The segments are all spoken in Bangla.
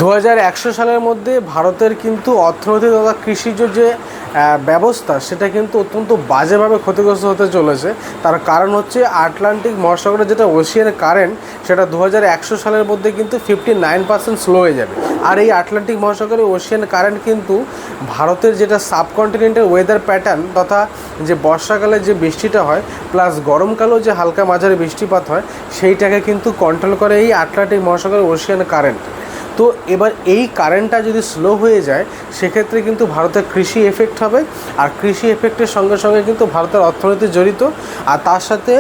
2100 সালের মধ্যে ভারতের কিন্তু অর্থনৈতিক তথা কৃষিজ যে ব্যবস্থা সেটা কিন্তু অত্যন্ত বাজেভাবে ক্ষতিগ্রস্ত হতে চলেছে। তার কারণ হচ্ছে আটলান্টিক মহাসাগরের যেটা ওশিয়ান কারেন্ট সেটা 2100 সালের মধ্যে কিন্তু 59% স্লো হয়ে যাবে। আর এই আটলান্টিক মহাসাগরের ওশিয়ান কারেন্ট কিন্তু ভারতের যেটা সাবকন্টিনেন্টের ওয়েদার প্যাটার্ন তথা যে বর্ষাকালে যে বৃষ্টিটা হয় প্লাস গরমকালেও যে হালকা মাঝারি বৃষ্টিপাত হয় সেইটাকে কিন্তু কন্ট্রোল করে এই আটলান্টিক মহাসাগরের ওশিয়ান কারেন্ট। তো এবার এই কারেন্টটা যদি স্লো হয়ে যায় সেক্ষেত্রে কিন্তু ভারতের কৃষি এফেক্ট হবে, আর কৃষি এফেক্টের সঙ্গে সঙ্গে কিন্তু ভারতের অর্থনীতি জড়িত, আর তার সাথে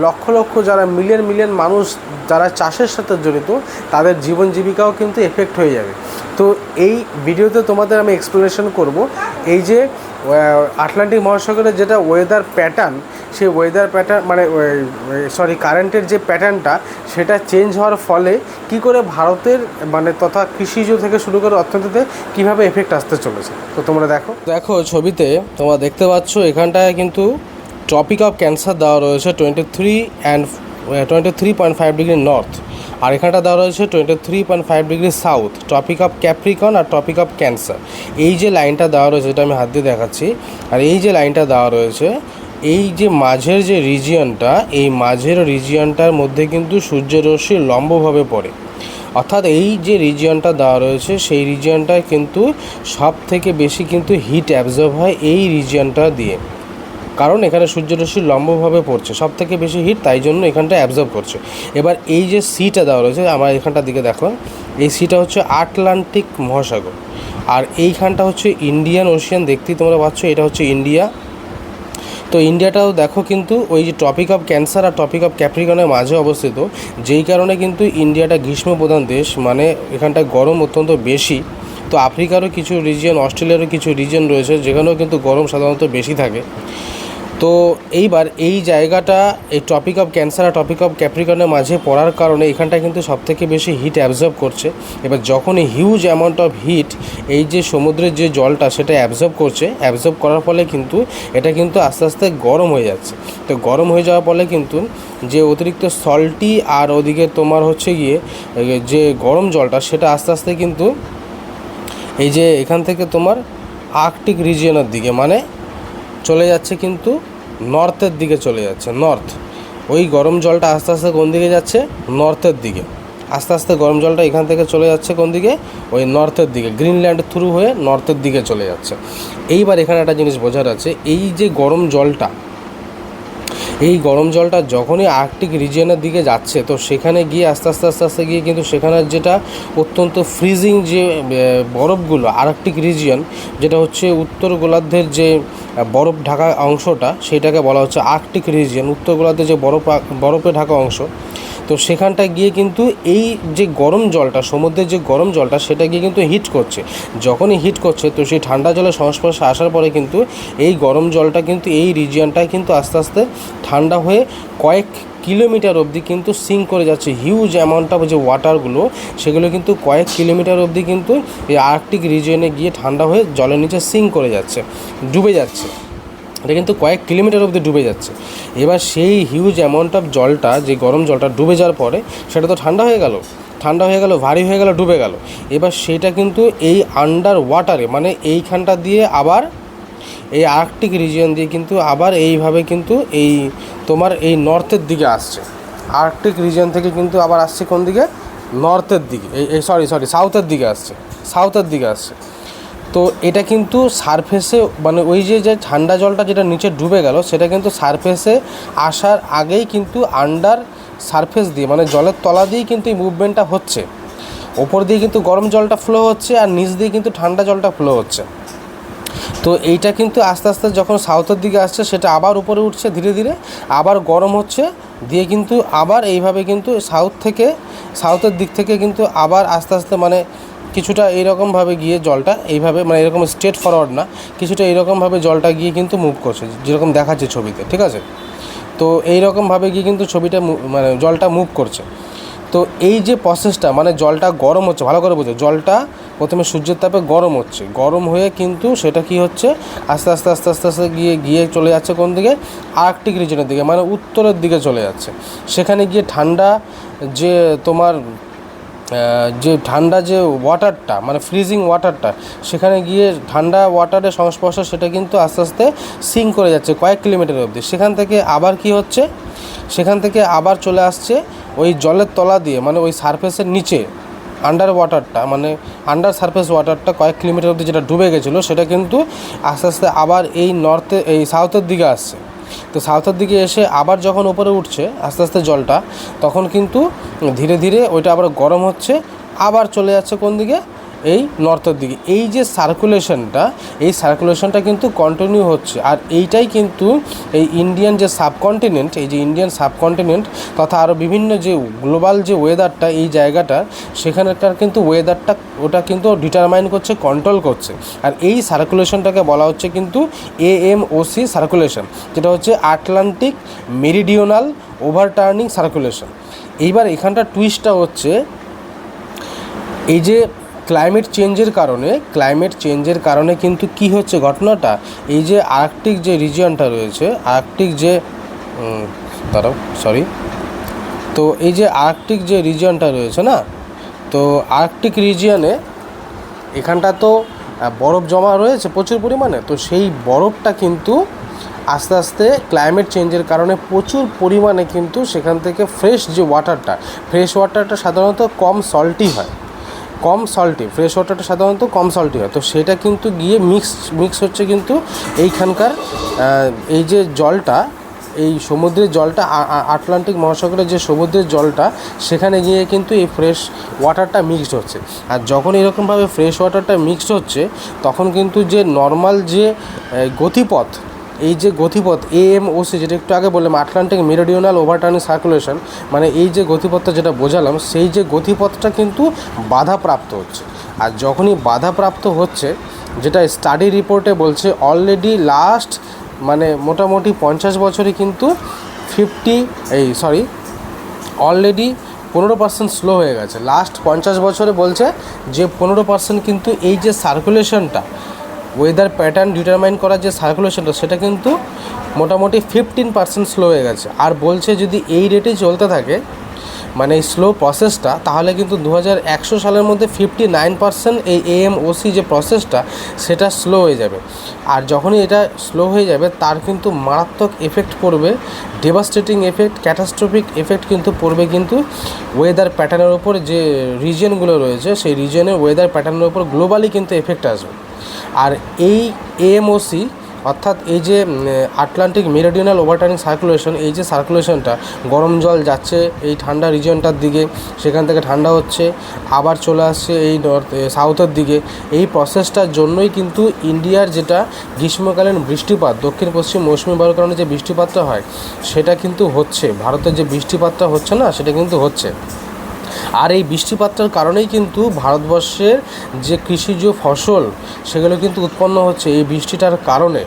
লক্ষ লক্ষ যারা মিলিয়ন মিলিয়ন মানুষ যারা চাষের সাথে জড়িত তাদের জীবন জীবিকাও কিন্তু এফেক্ট হয়ে যাবে। তো এই ভিডিওতে তোমাদের আমি এক্সপ্লেনেশন করব এই যে আটলান্টিক মহাসাগরের যেটা ওয়েদার প্যাটার্ন, সেই ওয়েদার প্যাটার্ন মানে কারেন্টের যে প্যাটার্নটা সেটা চেঞ্জ হওয়ার ফলে কি করে ভারতের মানে তথা কৃষিজ থেকে শুরু করে অর্থনীতিতে কীভাবে এফেক্ট আসতে চলেছে। তো তোমরা দেখো ছবিতে তোমরা দেখতে পাচ্ছ এখানটায় কিন্তু ট্রপিক অফ ক্যান্সার দেওয়া রয়েছে 23.5 ডিগ্রি নর্থ, আর এখানটা দেওয়া রয়েছে 23.5 degree south, tropic of Capricorn আর ট্রপিক অফ ক্যান্সার। এই যে লাইনটা দেওয়া রয়েছে এটা আমি হাত দিয়ে দেখাচ্ছি, আর এই যে লাইনটা দেওয়া রয়েছে এই যে মাঝের যে রিজিয়নটা, এই মাঝের রিজিয়নটার মধ্যে কিন্তু সূর্যরশ্মি লম্বভাবে পড়ে, অর্থাৎ এই যে রিজিয়নটা দেওয়া রয়েছে সেই রিজিয়নটায় কিন্তু সব থেকে বেশি কিন্তু হিট অ্যাবজর্ব হয় এই রিজিয়নটা দিয়ে, কারণ এখানে সূর্যরশ্মি লম্বভাবে পড়ছে, সব থেকে বেশি হিট তাই জন্য এখানটা অ্যাবজর্ব করছে। এবার এই যে সিটা দেওয়া রয়েছে আমার এখানটার দিকে দেখো, এই সিটা হচ্ছে আটলান্টিক মহাসাগর, আর এইখানটা হচ্ছে ইন্ডিয়ান ওশিয়ান, দেখতেই তোমরা পাচ্ছ এটা হচ্ছে ইন্ডিয়া। তো ইন্ডিয়াটাও দেখো কিন্তু ওই যে ট্রপিক অফ ক্যান্সার আর ট্রপিক অফ ক্যাপ্রিকনের মাঝে অবস্থিত, যেই কারণে কিন্তু ইন্ডিয়াটা গ্রীষ্মপ্রধান দেশ, মানে এখানটায় গরম অত্যন্ত বেশি। তো আফ্রিকারও কিছু রিজিয়ন, অস্ট্রেলিয়ারও কিছু রিজিয়ন রয়েছে যেখানেও কিন্তু গরম সাধারণত বেশি থাকে। তো এইবার এই জায়গাটা এই ট্রপিক অফ ক্যান্সার আর ট্রপিক অফ ক্যাপ্রিকনের মাঝে পড়ার কারণে এখানটা কিন্তু সবথেকে বেশি হিট অ্যাবজর্ব করছে। এবার যখনই হিউজ অ্যামাউন্ট অফ হিট এই যে সমুদ্রের যে জলটা সেটা অ্যাবজর্ব করছে, অ্যাবজর্ব করার ফলে কিন্তু এটা কিন্তু আস্তে আস্তে গরম হয়ে যাচ্ছে। তো গরম হয়ে যাওয়ার ফলে কিন্তু যে অতিরিক্ত সল্টি আর ওদিকে তোমার হচ্ছে গিয়ে যে গরম জলটা সেটা আস্তে আস্তে কিন্তু এই যে এখান থেকে তোমার আর্কটিক রিজিয়নের দিকে মানে চলে যাচ্ছে, কিন্তু নর্থের দিকে চলে যাচ্ছে। নর্থ ওই গরম জলটা আস্তে আস্তে কোন দিকে যাচ্ছে? নর্থের দিকে। আস্তে আস্তে গরম জলটা এখান থেকে চলে যাচ্ছে কোন দিকে? ওই নর্থের দিকে, গ্রিনল্যান্ড থ্রু হয়ে নর্থের দিকে চলে যাচ্ছে। এইবার এখানে একটা জিনিস বোঝার আছে, এই যে গরম জলটা, এই গরম জলটা যখনই আর্কটিক রিজিয়নের দিকে যাচ্ছে তো সেখানে গিয়ে আস্তে আস্তে আস্তে আস্তে গিয়ে কিন্তু সেখানের যেটা অত্যন্ত ফ্রিজিং যে বরফগুলো, আর্কটিক রিজিয়ন যেটা হচ্ছে উত্তর গোলার্ধের যে বরফ ঢাকা অংশটা সেটাকে বলা হচ্ছে আর্কটিক রিজিয়ন, উত্তর গোলার্ধের যে বরফে ঢাকা অংশ। তো সেখানটায় গিয়ে কিন্তু এই যে গরম জলটা, সমুদ্রের যে গরম জলটা সেটা গিয়ে কিন্তু হিট করছে। যখনই হিট করছে তো সেই ঠান্ডা জলের সংস্পর্শে আসার পরে কিন্তু এই গরম জলটা কিন্তু এই রিজিয়নটায় কিন্তু আস্তে আস্তে ঠান্ডা হয়ে কয়েক কিলোমিটার অবধি কিন্তু সিঙ্ক করে যাচ্ছে। হিউজ অ্যামাউন্ট অফ যে ওয়াটারগুলো সেগুলো কিন্তু কয়েক কিলোমিটার অবধি কিন্তু এই আর্কটিক রিজিয়নে গিয়ে ঠান্ডা হয়ে জলের নিচে সিঙ্ক করে যাচ্ছে, ডুবে যাচ্ছে। এটা কিন্তু কয়েক কিলোমিটার অবধি ডুবে যাচ্ছে। এবার সেই হিউজ অ্যামাউন্ট অফ জলটা, যে গরম জলটা ডুবে যাওয়ার পরে সেটা তো ঠান্ডা হয়ে গেল, ভারী হয়ে গেল, ডুবে গেল। এবার সেটা কিন্তু এই আন্ডার ওয়াটারে মানে এইখানটা দিয়ে আবার এই আর্কটিক রিজিয়ন দিয়ে কিন্তু আবার এইভাবে কিন্তু এই তোমার এই নর্থের দিকে আসছে। আর্কটিক রিজিয়ন থেকে কিন্তু আবার আসছে কোন দিকে? নর্থের দিকে, সাউথের দিকে আসছে। তো এটা কিন্তু সারফেসে মানে ওই যে ঠান্ডা জলটা যেটা নিচে ডুবে গেল সেটা কিন্তু সারফেসে আসার আগেই কিন্তু আন্ডার সারফেস দিয়ে মানে জলের তলা দিয়েই কিন্তু এই মুভমেন্টটা হচ্ছে। ওপর দিয়ে কিন্তু গরম জলটা ফ্লো হচ্ছে আর নিচ দিয়ে কিন্তু ঠান্ডা জলটা ফ্লো হচ্ছে। তো এইটা কিন্তু আস্তে আস্তে যখন সাউথের দিকে আসছে সেটা আবার উপরে উঠছে ধীরে ধীরে, আবার গরম হচ্ছে দিয়ে কিন্তু আবার এইভাবে কিন্তু সাউথের দিক থেকে কিন্তু আবার আস্তে আস্তে মানে কিছুটা এইরকমভাবে গিয়ে জলটা এইভাবে মানে এরকম স্ট্রেট ফরওয়ার্ড না, কিছুটা এইরকমভাবে জলটা গিয়ে কিন্তু মুভ করছে যেরকম দেখাচ্ছে ছবিতে, ঠিক আছে? তো এইরকমভাবে গিয়ে কিন্তু ছবিটা মানে জলটা মুভ করছে। তো এই যে প্রসেসটা মানে জলটা গরম হচ্ছে, ভালো করে বোঝো, জলটা প্রথমে সূর্যের তাপে গরম হচ্ছে, গরম হয়ে কিন্তু সেটা কি হচ্ছে আস্তে আস্তে আস্তে আস্তে আস্তে গিয়ে চলে যাচ্ছে কোন দিকে? আর্কটিক রিজনের দিকে, মানে উত্তরের দিকে চলে যাচ্ছে। সেখানে গিয়ে ঠান্ডা যে তোমার যে ঠান্ডা যে ওয়াটারটা মানে ফ্রিজিং ওয়াটারটা সেখানে গিয়ে ঠান্ডা ওয়াটারের সংস্পর্শ সেটা কিন্তু আস্তে আস্তে সিঙ্ক করে যাচ্ছে কয়েক কিলোমিটার অবধি। সেখান থেকে আবার কি হচ্ছে, সেখান থেকে আবার চলে আসছে ওই জলের তলা দিয়ে, মানে ওই সারফেসের নিচে আন্ডার ওয়াটারটা, মানে আন্ডার সারফেস ওয়াটারটা কয়েক কিলোমিটার অবধি যেটা ডুবে গেছিলো সেটা কিন্তু আস্তে আস্তে আবার এই নর্থে এই সাউথের দিকে আসছে। তো সাউথের দিকে এসে আবার যখন উপরে উঠছে আস্তে আস্তে জলটা, তখন কিন্তু ধীরে ধীরে ওইটা আবার গরম হচ্ছে, আবার চলে যাচ্ছে কোন দিকে, এই নর্থের দিকে। এই যে সার্কুলেশনটা, এই সার্কুলেশনটা কিন্তু কন্টিনিউ হচ্ছে। আর এইটাই কিন্তু এই ইন্ডিয়ান যে সাবকন্টিনেন্ট, এই যে ইন্ডিয়ান সাবকন্টিনেন্ট তথা আরও বিভিন্ন যে গ্লোবাল যে ওয়েদারটা এই জায়গাটা, সেখানকার কিন্তু ওয়েদারটা ওটা কিন্তু ডিটারমাইন করছে, কন্ট্রোল করছে। আর এই সার্কুলেশনটাকে বলা হচ্ছে কিন্তু AMOC সার্কুলেশন, যেটা হচ্ছে আটলান্টিক মেরিডিওনাল ওভারটার্নিং সার্কুলেশন। এইবার এখানটা টুইস্টটা হচ্ছে এই যে ক্লাইমেট চেঞ্জের কারণে কিন্তু কি হচ্ছে ঘটনাটা, এই যে আর্কটিক যে রিজিয়নটা রয়েছে, আর্কটিক যে তো এই যে আর্কটিক যে রিজিয়নটা রয়েছে না, তো আর্কটিক রিজিয়নে এখানটা তো বরফ জমা রয়েছে প্রচুর পরিমাণে। তো সেই বরফটা কিন্তু আস্তে আস্তে ক্লাইমেট চেঞ্জের কারণে প্রচুর পরিমাণে কিন্তু সেখান থেকে ফ্রেশ ওয়াটারটা সাধারণত কম সল্টি হয়, ফ্রেশ ওয়াটারটা সাধারণত কম সল্টি হয়। তো সেটা কিন্তু গিয়ে মিক্স হচ্ছে কিন্তু এইখানকার এই যে জলটা, এই সমুদ্রের জলটা, আটলান্টিক মহাসাগরের যে সমুদ্রের জলটা, সেখানে গিয়ে কিন্তু এই ফ্রেশ ওয়াটারটা মিক্সড হচ্ছে। আর যখন এরকমভাবে ফ্রেশ ওয়াটারটা মিক্সড হচ্ছে, তখন কিন্তু যে নর্মাল যে গতিপথ, এই যে গতিপথ AMOC, যেটা একটু আগে বললাম আটলান্টিক মেরিডিওনাল ওভারটার্নিং সার্কুলেশন, মানে এই যে গতিপথটা যেটা বোঝালাম, সেই যে গতিপথটা কিন্তু বাধাপ্রাপ্ত হচ্ছে। আর যখনই বাধাপ্রাপ্ত হচ্ছে, যেটা স্টাডি রিপোর্টে বলছে অলরেডি লাস্ট মানে মোটামুটি 50 বছরে কিন্তু অলরেডি 15% স্লো হয়ে গেছে। লাস্ট 50 বছরে বলছে যে 15% কিন্তু এই যে সার্কুলেশনটা, ওয়েদার প্যাটার্ন ডিটারমাইন করার যে সার্কুলেশনটা, সেটা কিন্তু মোটামুটি 15% স্লো হয়ে গেছে। আর বলছে যদি এই রেটে চলতে থাকে, মানে এই স্লো প্রসেসটা, তাহলে কিন্তু 2100 সালের মধ্যে 59% এই AMOC যে প্রসেসটা সেটা স্লো হয়ে যাবে। আর যখনই এটা স্লো হয়ে যাবে, তার কিন্তু মারাত্মক এফেক্ট পড়বে, ডেভাস্টেটিং এফেক্ট, ক্যাটাস্ট্রফিক এফেক্ট কিন্তু পড়বে কিন্তু ওয়েদার প্যাটার্নের ওপর। যে রিজিয়নগুলো রয়েছে সেই রিজিয়নের ওয়েদার প্যাটার্নের ওপর গ্লোবালি কিন্তু এফেক্ট আসবে। আর এই AMOC অর্থাৎ এই যে আটলান্টিক মেরিডিওনাল ওভারটার্নিং সার্কুলেশন, এই যে সার্কুলেশনটা, গরম জল যাচ্ছে এই ঠান্ডা রিজিয়নটার দিকে, সেখান থেকে ঠান্ডা হচ্ছে, আবার চলে আসছে এই সাউথের দিকে। এই প্রসেসটার জন্যই কিন্তু ইন্ডিয়ার যেটা গ্রীষ্মকালীন বৃষ্টিপাত, দক্ষিণ পশ্চিম মৌসুমি বায়ুর কারণে যে বৃষ্টিপাতটা হয়, সেটা কিন্তু হচ্ছে। ভারতের যে বৃষ্টিপাতটা হচ্ছে না, সেটা কিন্তু হচ্ছে। আর এই বৃষ্টিপাতটার কারণেই কিন্তু ভারতবর্ষের যে কৃষিজ ফসল, সেগুলো কিন্তু উৎপন্ন হচ্ছে এই বৃষ্টিটার কারণে।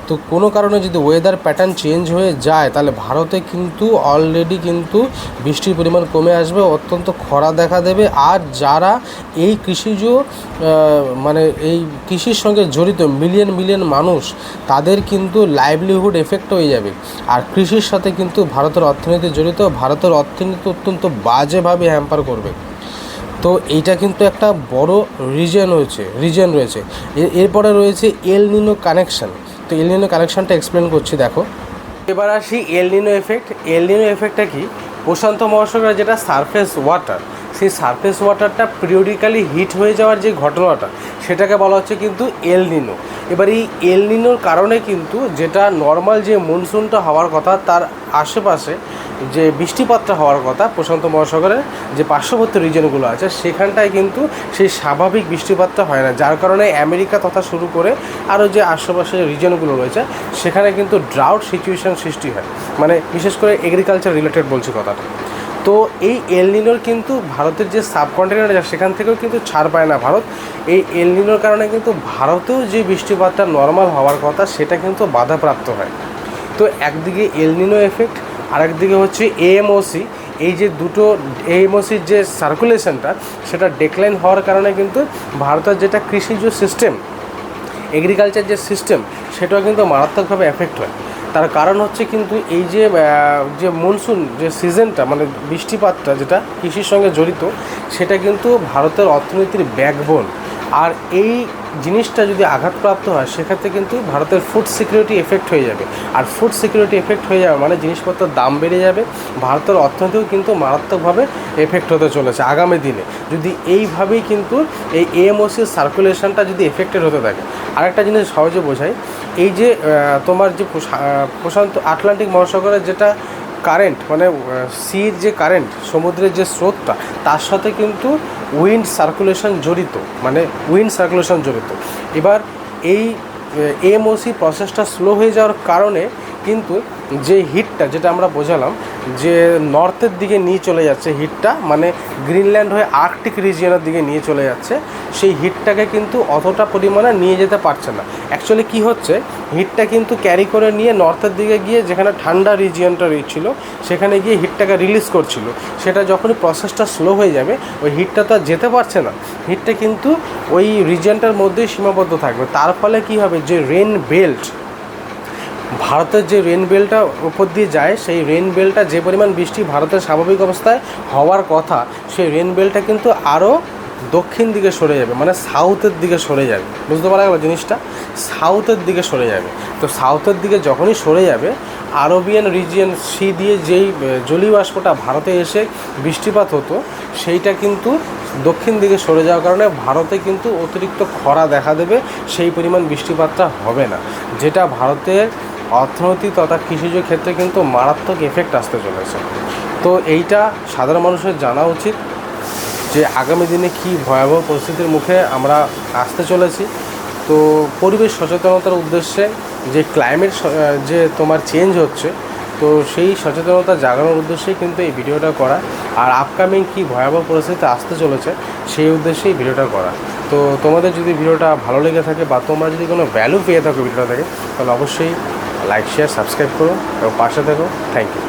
তো কোনো কারণে যদি ওয়েদার প্যাটার্ন চেঞ্জ হয়ে যায়, তাহলে ভারতে কিন্তু অলরেডি কিন্তু বৃষ্টির পরিমাণ কমে আসবে, অত্যন্ত খরা দেখা দেবে। আর যারা এই কৃষিজ মানে এই কৃষির সঙ্গে জড়িত মিলিয়ন মানুষ, তাদের কিন্তু লাইভলিহুড এফেক্ট হয়ে যাবে। আর কৃষির সাথে কিন্তু ভারতের অর্থনীতি জড়িত, ভারতের অর্থনীতি অত্যন্ত বাজেভাবে হ্যাম্পার করবে। তো এইটা কিন্তু একটা বড় রিজন রয়েছে। এরপরে রয়েছে এল নিনো কানেকশান। তো এল নিনো কানেকশানটা এক্সপ্লেন করছি, দেখো। এবার আসি এল নিনো এফেক্ট। এল নিনো এফেক্টটা কি? প্রশান্ত মহাসাগরের যেটা সারফেস ওয়াটার, সেই সারফেস ওয়াটারটা পিরিয়ডিক্যালি হিট হয়ে যাওয়ার যে ঘটনাটা, সেটাকে বলা হচ্ছে কিন্তু এল নিনো। এবার এই এল নিনোর কারণে কিন্তু যেটা নর্মাল যে মনসুনটা হওয়ার কথা, তার আশেপাশে যে বৃষ্টিপাতটা হওয়ার কথা প্রশান্ত মহাসাগরের যে পার্শ্ববর্তী রিজনগুলো আছে, সেখানটায় কিন্তু সেই স্বাভাবিক বৃষ্টিপাতটা হয় না, যার কারণে আমেরিকা তথা শুরু করে আরও যে আশেপাশে রিজনগুলো রয়েছে, সেখানে কিন্তু ড্রাউট সিচুয়েশান সৃষ্টি হয়, মানে বিশেষ করে এগ্রিকালচার রিলেটেড বলছি কথাটা। তো এই এল নিনোর কিন্তু ভারতের যে সাবকন্টিনেন্ট আছে, সেখান থেকেও কিন্তু ছাড় পায় না ভারত। এই এল নিনোর কারণে কিন্তু ভারতেও যে বৃষ্টিপাতটা নর্মাল হওয়ার কথা, সেটা কিন্তু বাধাপ্রাপ্ত হয়। তো একদিকে এল নিনো এফেক্ট, আরেকদিকে হচ্ছে AMOC। এই যে দুটো AMOCর যে সার্কুলেশনটা, সেটা ডেক্লাইন হওয়ার কারণে কিন্তু ভারতের যেটা কৃষিজ সিস্টেম, এগ্রিকালচার যে সিস্টেম, সেটাও কিন্তু মারাত্মকভাবে এফেক্ট হয়। তার কারণ হচ্ছে কিন্তু এই যে যে মনসুন যে সিজনটা মানে বৃষ্টিপাতটা যেটা কৃষির সঙ্গে জড়িত, সেটা কিন্তু ভারতের অর্থনীতির ব্যাকবোন। আর এই জিনিসটা যদি আঘাতপ্রাপ্ত হয় সেক্ষেত্রে কিন্তু ভারতের ফুড সিকিউরিটি এফেক্ট হয়ে যাবে। আর ফুড সিকিউরিটি এফেক্ট হয়ে যাবে মানে জিনিসপত্রের দাম বেড়ে যাবে, ভারতের অর্থনীতিও কিন্তু মারাত্মকভাবে এফেক্ট হতে চলেছে আগামী দিনে, যদি এইভাবেই কিন্তু এই এএমওসির সার্কুলেশনটা যদি এফেক্টেড হতে থাকে। আরেকটা জিনিস সহজে বোঝাই, এই যে তোমার যে প্রশান্ত আটলান্টিক মহাসাগরের যেটা কারেন্ট মানে সির যে কারেন্ট, সমুদ্রের যে স্রোতটা, তার সাথে কিন্তু উইন্ড সার্কুলেশন জড়িত, মানে উইন্ড সার্কুলেশন জড়িত। এবার এই এএমওসি প্রসেসটা স্লো হয়ে যাওয়ার কারণে কিন্তু যে হিটটা যেটা আমরা বোঝালাম যে নর্থের দিকে নিয়ে চলে যাচ্ছে হিটটা, মানে গ্রিনল্যান্ড হয়ে আর্কটিক রিজিয়নের দিকে নিয়ে চলে যাচ্ছে, সেই হিটটাকে কিন্তু অতটা পরিমাণে নিয়ে যেতে পারছে না। অ্যাকচুয়ালি কী হচ্ছে, হিটটা কিন্তু ক্যারি করে নিয়ে নর্থের দিকে গিয়ে যেখানে ঠান্ডা রিজিয়নটা ছিল সেখানে গিয়ে হিটটাকে রিলিজ করছিল। সেটা যখনই প্রসেসটা স্লো হয়ে যাবে ওই হিটটা তো আর যেতে পারছে না, হিটটা কিন্তু ওই রিজিয়নটার মধ্যেই সীমাবদ্ধ থাকবে। তার ফলে কী হবে, যে রেন বেল্ট, ভারতের যে রেন বেল্টটা উপর দিয়ে যায়, সেই রেন বেল্টটা যে পরিমাণ বৃষ্টি ভারতের স্বাভাবিক অবস্থায় হওয়ার কথা, সেই রেন বেল্টটা কিন্তু আরও দক্ষিণ দিকে সরে যাবে, মানে সাউথের দিকে সরে যাবে। বুঝতে পারা গেল জিনিসটা, সাউথের দিকে সরে যাবে। তো সাউথের দিকে যখনই সরে যাবে, আরবিয়ান রিজিয়ন সি দিয়ে যেই জলীয় বাষ্পটা ভারতে এসে বৃষ্টিপাত হতো, সেইটা কিন্তু দক্ষিণ দিকে সরে যাওয়ার কারণে ভারতে কিন্তু অতিরিক্ত খরা দেখা দেবে, সেই পরিমাণ বৃষ্টিপাতটা হবে না, যেটা ভারতের অর্থনীতি তথা কৃষিজ ক্ষেত্রে কিন্তু মারাত্মক এফেক্ট আসতে চলেছে। তো এইটা সাধারণ মানুষের জানা উচিত যে আগামী দিনে কী ভয়াবহ পরিস্থিতির মুখে আমরা আসতে চলেছি। তো পরিবেশ সচেতনতার উদ্দেশ্যে যে ক্লাইমেট যে তোমার চেঞ্জ হচ্ছে, তো সেই সচেতনতা জাগানোর উদ্দেশ্যেই কিন্তু এই ভিডিওটা করা, আর আপকামিং কী ভয়াবহ পরিস্থিতি আসতে চলেছে সেই উদ্দেশ্যেই ভিডিওটা করা। তো তোমাদের যদি ভিডিওটা ভালো লেগে থাকে বা তোমরা যদি কোনো ভ্যালু পেয়ে থাকো ভিডিওটা থেকে, তাহলে অবশ্যই লাইক শেয়ার সাবস্ক্রাইব করো এবং পাশে থেকো। Thank you.